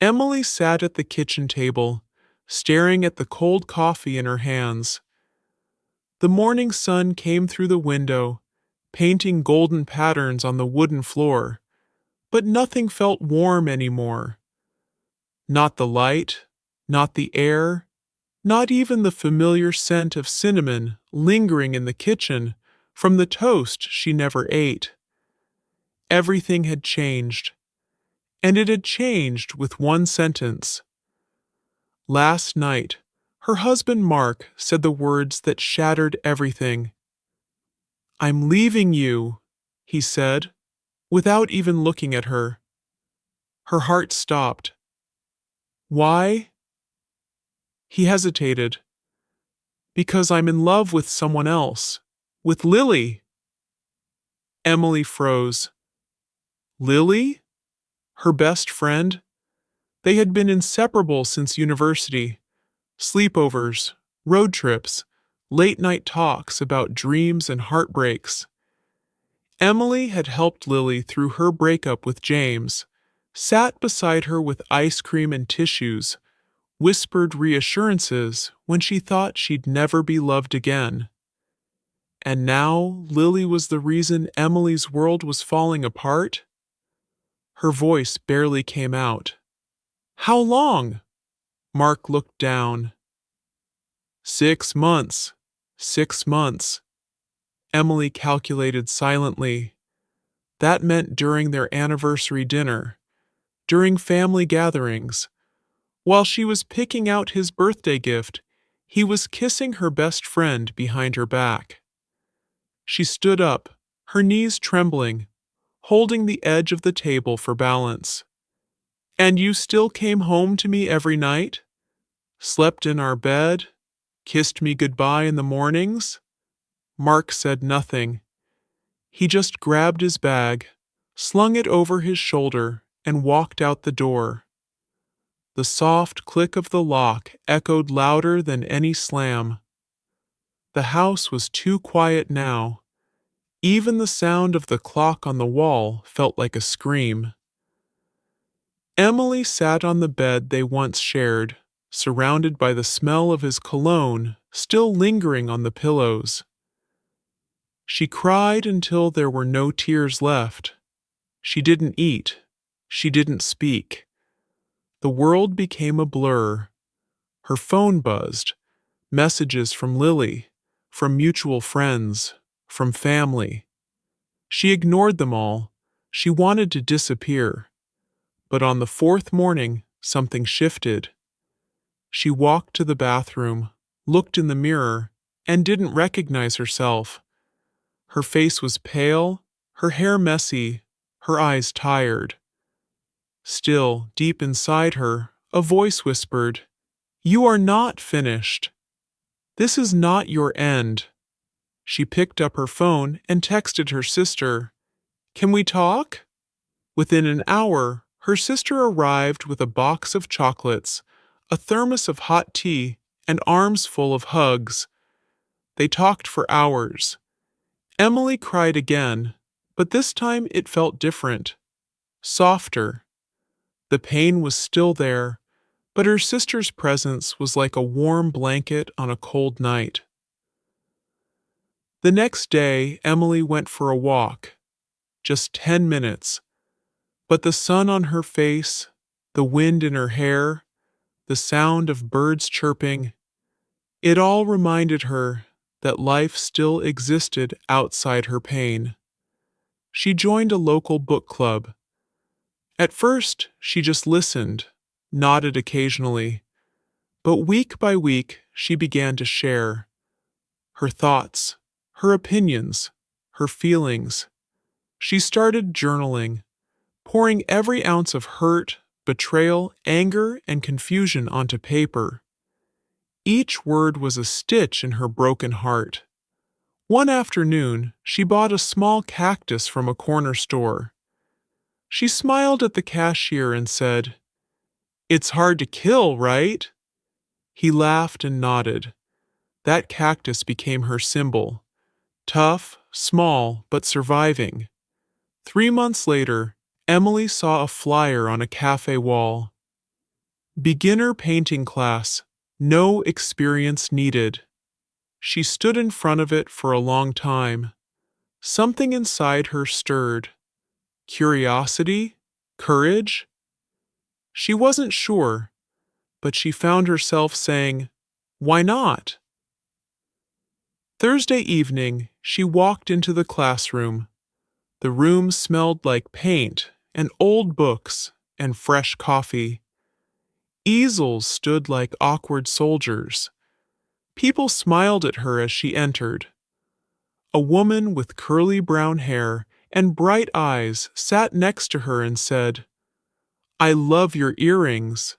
Emily sat at the kitchen table, staring at the cold coffee in her hands. The morning sun came through the window, painting golden patterns on the wooden floor, but nothing felt warm anymore. Not the light, not the air, not even the familiar scent of cinnamon lingering in the kitchen from the toast she never ate. Everything had changed, and it had changed with one sentence. Last night, her husband Mark said the words that shattered everything. "I'm leaving you," he said, without even looking at her. Her heart stopped. Why? He hesitated. Because I'm in love with someone else. With Lily. Emily froze. Lily? Her best friend? They had been inseparable since university. Sleepovers, road trips, late-night talks about dreams and heartbreaks. Emily had helped Lily through her breakup with James, sat beside her with ice cream and tissues, whispered reassurances when she thought she'd never be loved again. And now Lily was the reason Emily's world was falling apart? Her voice barely came out. How long? Mark looked down. 6 months. 6 months. Emily calculated silently. That meant during their anniversary dinner, during family gatherings. While she was picking out his birthday gift, he was kissing her best friend behind her back. She stood up, her knees trembling, holding the edge of the table for balance. And you still came home to me every night? Slept in our bed? Kissed me goodbye in the mornings? Mark said nothing. He just grabbed his bag, slung it over his shoulder, and walked out the door. The soft click of the lock echoed louder than any slam. The house was too quiet now. Even the sound of the clock on the wall felt like a scream. Emily sat on the bed they once shared, surrounded by the smell of his cologne still lingering on the pillows. She cried until there were no tears left. She didn't eat. She didn't speak. The world became a blur. Her phone buzzed. Messages from Lily, from mutual friends, from family. She ignored them all. She wanted to disappear. But on the fourth morning, something shifted. She walked to the bathroom, looked in the mirror, and didn't recognize herself. Her face was pale, her hair messy, her eyes tired. Still, deep inside her, a voice whispered, "You are not finished. This is not your end." She picked up her phone and texted her sister, "Can we talk?" Within an hour, her sister arrived with a box of chocolates, a thermos of hot tea, and arms full of hugs. They talked for hours. Emily cried again, but this time it felt different, softer. The pain was still there, but her sister's presence was like a warm blanket on a cold night. The next day, Emily went for a walk. Just 10 minutes. But the sun on her face, the wind in her hair, the sound of birds chirping, it all reminded her that life still existed outside her pain. She joined a local book club. At first, she just listened, nodded occasionally. But week by week, she began to share her thoughts, her opinions, her feelings. She started journaling, pouring every ounce of hurt, betrayal, anger, and confusion onto paper. Each word was a stitch in her broken heart. One afternoon, she bought a small cactus from a corner store. She smiled at the cashier and said, "It's hard to kill, right?" He laughed and nodded. That cactus became her symbol. Tough, small, but surviving. 3 months later, Emily saw a flyer on a cafe wall. Beginner painting class. No experience needed. She stood in front of it for a long time. Something inside her stirred. Curiosity? Courage? She wasn't sure, but she found herself saying, "Why not?" Thursday evening, she walked into the classroom. The room smelled like paint and old books and fresh coffee. Easels stood like awkward soldiers. People smiled at her as she entered. A woman with curly brown hair and bright eyes sat next to her and said, "I love your earrings."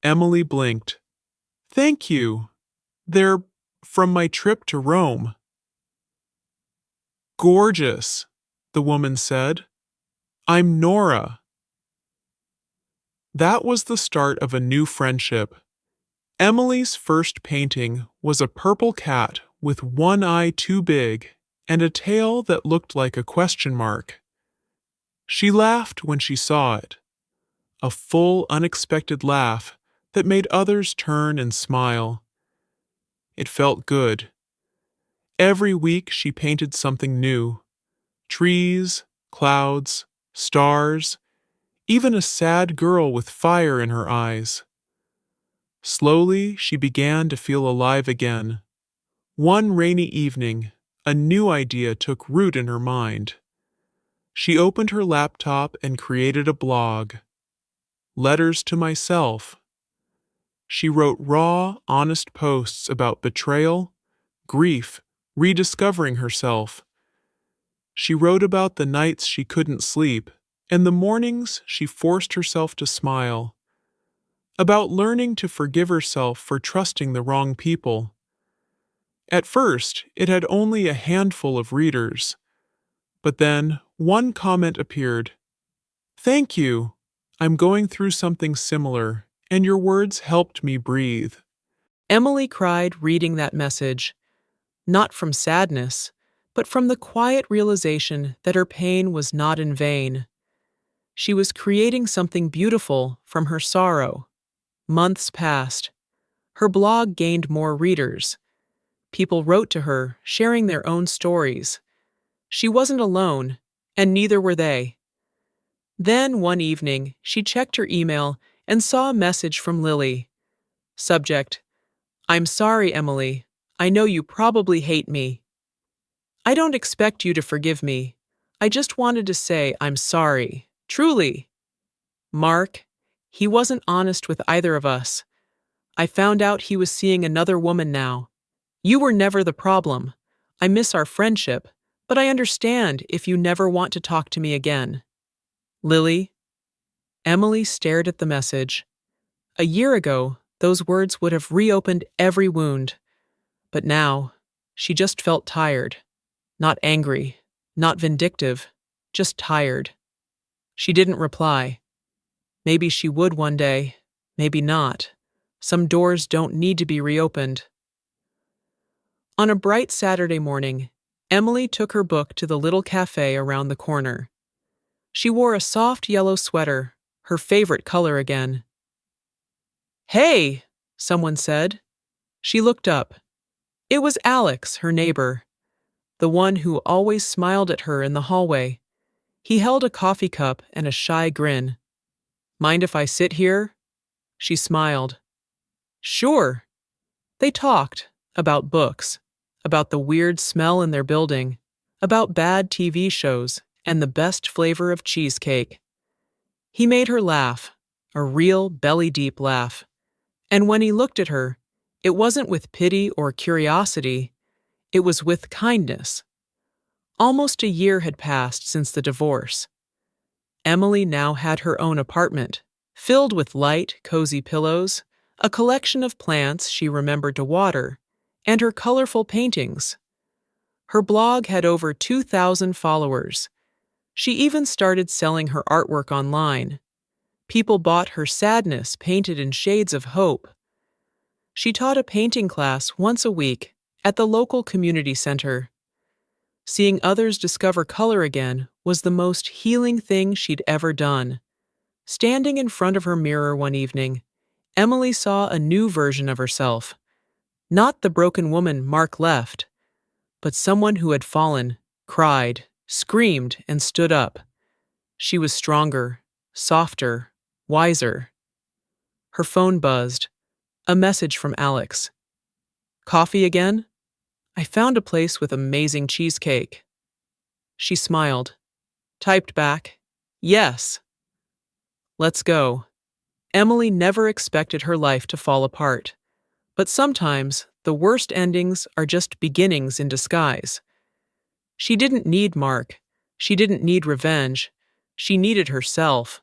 Emily blinked. "Thank you. They're from my trip to Rome." "Gorgeous," the woman said. "I'm Nora." That was the start of a new friendship. Emily's first painting was a purple cat with one eye too big and a tail that looked like a question mark. She laughed when she saw it, a full, unexpected laugh that made others turn and smile. It felt good. Every week she painted something new: trees, clouds, stars, even a sad girl with fire in her eyes. Slowly, she began to feel alive again. One rainy evening, a new idea took root in her mind. She opened her laptop and created a blog. Letters to Myself. She wrote raw, honest posts about betrayal, grief, rediscovering herself. She wrote about the nights she couldn't sleep and the mornings she forced herself to smile. About learning to forgive herself for trusting the wrong people. At first, it had only a handful of readers. But then, one comment appeared. "Thank you. I'm going through something similar, and your words helped me breathe." Emily cried reading that message, not from sadness, but from the quiet realization that her pain was not in vain. She was creating something beautiful from her sorrow. Months passed. Her blog gained more readers. People wrote to her, sharing their own stories. She wasn't alone, and neither were they. Then, one evening, she checked her email and saw a message from Lily. Subject: "I'm sorry, Emily. I know you probably hate me. I don't expect you to forgive me. I just wanted to say I'm sorry. Truly. Mark, he wasn't honest with either of us. I found out he was seeing another woman now. You were never the problem. I miss our friendship, but I understand if you never want to talk to me again. Lily." Emily stared at the message. A year ago, those words would have reopened every wound. But now, she just felt tired. Not angry, not vindictive, just tired. She didn't reply. Maybe she would one day, maybe not. Some doors don't need to be reopened. On a bright Saturday morning, Emily took her book to the little cafe around the corner. She wore a soft yellow sweater, her favorite color again. "Hey," someone said. She looked up. It was Alex, her neighbor, the one who always smiled at her in the hallway. He held a coffee cup and a shy grin. "Mind if I sit here?" She smiled. "Sure." They talked about books, about the weird smell in their building, about bad TV shows, and the best flavor of cheesecake. He made her laugh, a real belly-deep laugh. And when he looked at her, it wasn't with pity or curiosity, it was with kindness. Almost a year had passed since the divorce. Emily now had her own apartment, filled with light, cozy pillows, a collection of plants she remembered to water, and her colorful paintings. Her blog had over 2,000 followers. She even started selling her artwork online. People bought her sadness painted in shades of hope. She taught a painting class once a week at the local community center. Seeing others discover color again was the most healing thing she'd ever done. Standing in front of her mirror one evening, Emily saw a new version of herself, not the broken woman Mark left, but someone who had fallen, cried, screamed, and stood up. She was stronger, softer, wiser. Her phone buzzed. A message from Alex. Coffee again? I found a place with amazing cheesecake. She smiled, typed back, yes. Let's go. Emily never expected her life to fall apart. But sometimes, the worst endings are just beginnings in disguise. She didn't need Mark. She didn't need revenge. She needed herself.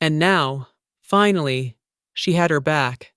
And now, finally, she had her back.